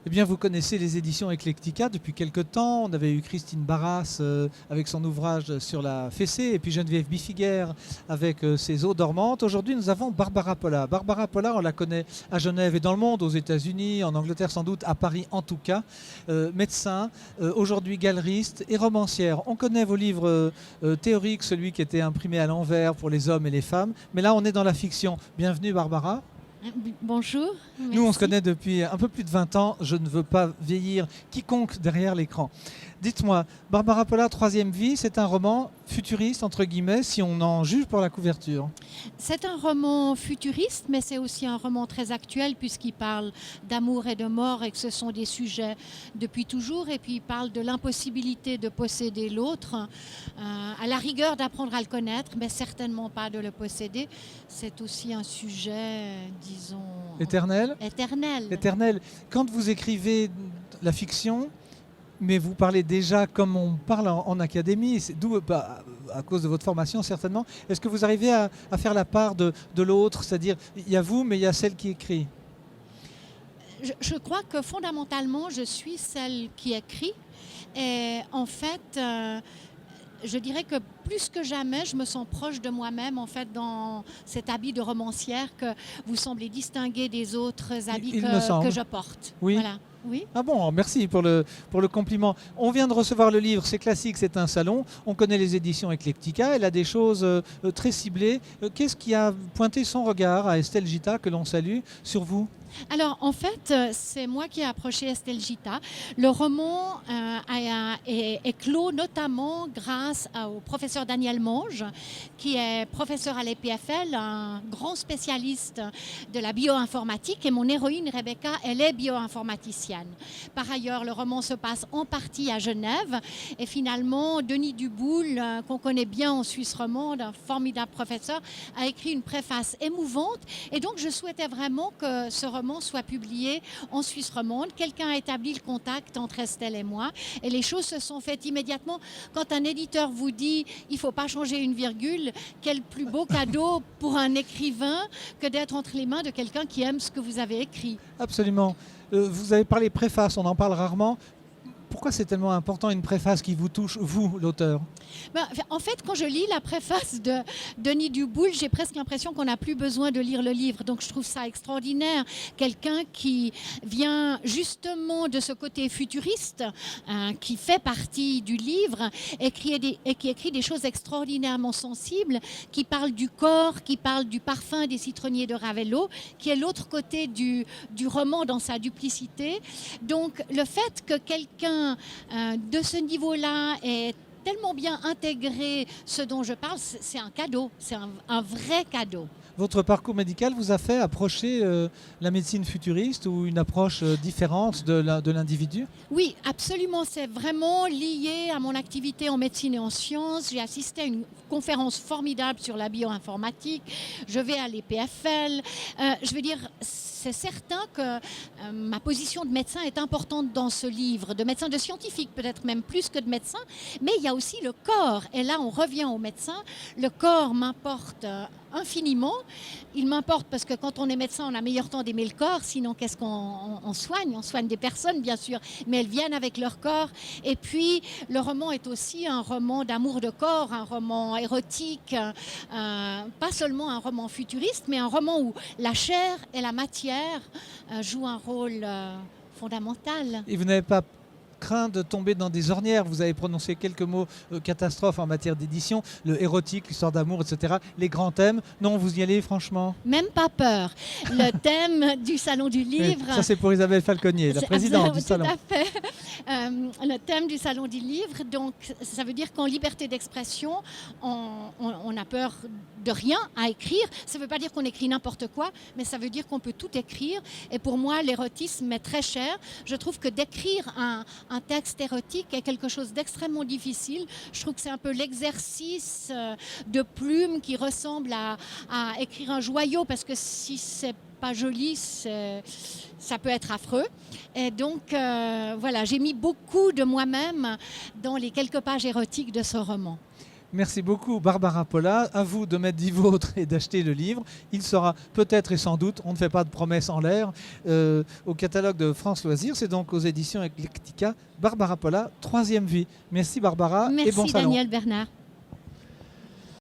Eh bien, vous connaissez les éditions Eclectica depuis quelque temps. On avait eu Christine Barras avec son ouvrage sur la fessée, et puis Geneviève Bifiguère avec ses eaux dormantes. Aujourd'hui, nous avons Barbara Polla. Barbara Polla, on la connaît à Genève et dans le monde, aux États-Unis, en Angleterre sans doute, à Paris en tout cas. Médecin, aujourd'hui galeriste et romancière. On connaît vos livres théoriques, celui qui était imprimé à l'envers pour les hommes et les femmes. Mais là, on est dans la fiction. Bienvenue, Barbara. Bonjour. Nous, on se Merci. connaît depuis un peu plus de 20 ans. Je ne veux pas vieillir quiconque derrière l'écran. Dites-moi, Barbara Polla, Troisième vie, c'est un roman futuriste, entre guillemets, si on en juge pour la couverture. C'est un roman futuriste, mais c'est aussi un roman très actuel puisqu'il parle d'amour et de mort et que ce sont des sujets depuis toujours. Et puis il parle de l'impossibilité de posséder l'autre, à la rigueur d'apprendre à le connaître, mais certainement pas de le posséder. C'est aussi un sujet, disons, Éternel. éternel. Éternel. Quand vous écrivez la fiction, mais vous parlez déjà comme on parle en académie, d'où à cause de votre formation certainement. Est-ce que vous arrivez à faire la part de l'autre, c'est-à-dire il y a vous, mais il y a celle qui écrit? Je crois que fondamentalement, je suis celle qui écrit. Et en fait, je dirais que plus que jamais, je me sens proche de moi-même, en fait, dans cet habit de romancière que vous semblez distinguer des autres habits Il me semble. que je porte. Oui. Voilà. Oui. Ah bon, merci pour le compliment. On vient de recevoir le livre, c'est classique, c'est un salon. On connaît les éditions Eclectica, elle a des choses très ciblées. Qu'est-ce qui a pointé son regard à Estelle Gita, que l'on salue, sur vous? Alors, en fait, c'est moi qui ai approché Estelle Gita. Le roman est clos notamment grâce au professeur Daniel Monge, qui est professeur à l'EPFL, un grand spécialiste de la bioinformatique. Et mon héroïne, Rebecca, elle est bioinformaticienne. Par ailleurs, le roman se passe en partie à Genève. Et finalement, Denis Duboul, qu'on connaît bien en Suisse romande, un formidable professeur, a écrit une préface émouvante. Et donc, je souhaitais vraiment que ce roman soit publié en Suisse romande. Quelqu'un a établi le contact entre Estelle et moi et les choses se sont faites immédiatement. Quand un éditeur vous dit il ne faut pas changer une virgule, quel plus beau cadeau pour un écrivain que d'être entre les mains de quelqu'un qui aime ce que vous avez écrit. Absolument. Vous avez parlé préface, on en parle rarement. Pourquoi c'est tellement important une préface qui vous touche, vous, l'auteur? En fait, quand je lis la préface de Denis Duboul, j'ai presque l'impression qu'on n'a plus besoin de lire le livre. Donc je trouve ça extraordinaire. Quelqu'un qui vient justement de ce côté futuriste, qui fait partie du livre, et qui écrit des choses extraordinairement sensibles, qui parle du corps, qui parle du parfum des citronniers de Ravello, qui est l'autre côté du roman dans sa duplicité. Donc le fait que quelqu'un de ce niveau-là est tellement bien intégré ce dont je parle, c'est un cadeau, c'est un vrai cadeau. Votre parcours médical vous a fait approcher la médecine futuriste ou une approche différente de l'individu? Oui, absolument. C'est vraiment lié à mon activité en médecine et en sciences. J'ai assisté à une conférence formidable sur la bioinformatique. Je vais à l'EPFL. Je veux dire, c'est certain que ma position de médecin est importante dans ce livre, de médecin, de scientifique, peut-être même plus que de médecin. Mais il y a aussi le corps. Et là, on revient au médecin. Le corps m'importe infiniment. Il m'importe parce que quand on est médecin, on a meilleur temps d'aimer le corps. Sinon, qu'est-ce qu'on soigne? On soigne des personnes, bien sûr, mais elles viennent avec leur corps. Et puis, le roman est aussi un roman d'amour de corps, un roman érotique, pas seulement un roman futuriste, mais un roman où la chair et la matière jouent un rôle fondamental. Et vous n'avez pas craint de tomber dans des ornières? Vous avez prononcé quelques mots catastrophes en matière d'édition, le érotique, l'histoire d'amour, etc. Les grands thèmes. Non, vous y allez franchement? Même pas peur. Le thème du Salon du Livre... Ça, c'est pour Isabelle Falconier, la présidente du Salon. Tout à fait. Le thème du Salon du Livre, donc ça veut dire qu'en liberté d'expression, on a peur de rien à écrire. Ça ne veut pas dire qu'on écrit n'importe quoi, mais ça veut dire qu'on peut tout écrire. Et pour moi, l'érotisme est très cher. Je trouve que d'écrire un texte érotique est quelque chose d'extrêmement difficile. Je trouve que c'est un peu l'exercice de plume qui ressemble à écrire un joyau, parce que si c'est pas joli, ça peut être affreux. Et donc, voilà, j'ai mis beaucoup de moi-même dans les quelques pages érotiques de ce roman. Merci beaucoup Barbara Polla. À vous de mettre 10 vôtres et d'acheter le livre. Il sera peut-être et sans doute, on ne fait pas de promesses en l'air, au catalogue de France Loisirs. C'est donc aux éditions Eclectica. Barbara Polla, Troisième vie. Merci Barbara et bon Merci salon. Daniel Bernard.